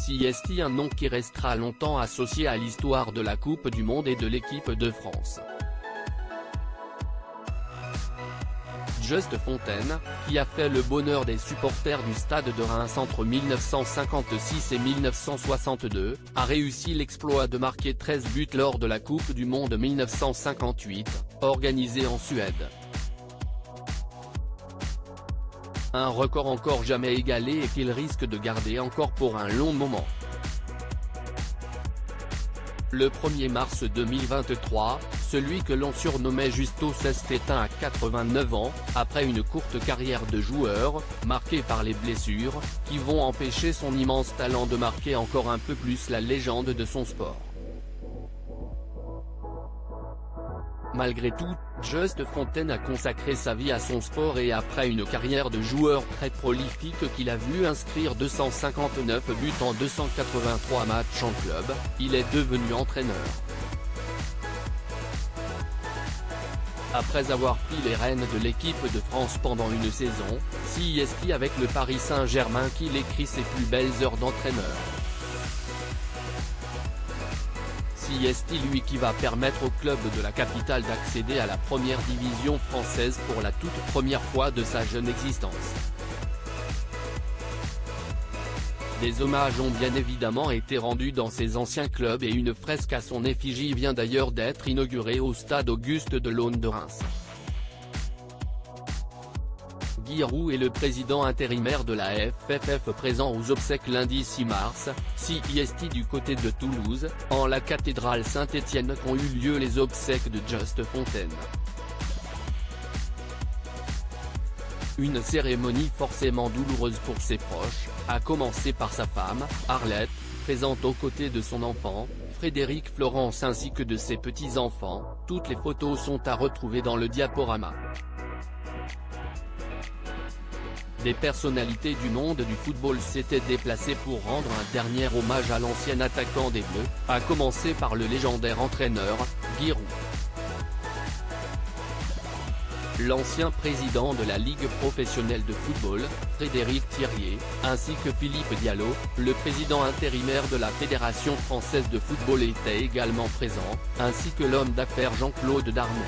CST, un nom qui restera longtemps associé à l'histoire de la Coupe du Monde et de l'équipe de France. Just Fontaine, qui a fait le bonheur des supporters du stade de Reims entre 1956 et 1962, a réussi l'exploit de marquer 13 buts lors de la Coupe du Monde 1958, organisée en Suède. Un record encore jamais égalé et qu'il risque de garder encore pour un long moment. Le 1er mars 2023, celui que l'on surnommait Justo s'est éteint à 89 ans, après une courte carrière de joueur, marquée par les blessures, qui vont empêcher son immense talent de marquer encore un peu plus la légende de son sport. Malgré tout, Just Fontaine a consacré sa vie à son sport et après une carrière de joueur très prolifique qu'il a vu inscrire 259 buts en 283 matchs en club, il est devenu entraîneur. Après avoir pris les rênes de l'équipe de France pendant une saison, CST avec le Paris Saint-Germain qu'il écrit ses plus belles heures d'entraîneur. CST lui qui va permettre au club de la capitale d'accéder à la première division française pour la toute première fois de sa jeune existence. Des hommages ont bien évidemment été rendus dans ses anciens clubs et une fresque à son effigie vient d'ailleurs d'être inaugurée au stade Auguste Delaune de Reims. Guy Roux est le président intérimaire de la FFF présent aux obsèques lundi 6 mars, CST du côté de Toulouse, en la cathédrale Saint-Étienne qu'ont eu lieu les obsèques de Just Fontaine. Une cérémonie forcément douloureuse pour ses proches, à commencer par sa femme, Arlette, présente aux côtés de son enfant, Frédéric Florence ainsi que de ses petits-enfants. Toutes les photos sont à retrouver dans le diaporama. Des personnalités du monde du football s'étaient déplacées pour rendre un dernier hommage à l'ancien attaquant des Bleus, à commencer par le légendaire entraîneur, Guy Roux. L'ancien président de la Ligue professionnelle de football, Frédéric Thiriet, ainsi que Philippe Diallo, le président intérimaire de la Fédération française de football étaient également présents, ainsi que l'homme d'affaires Jean-Claude Darmon.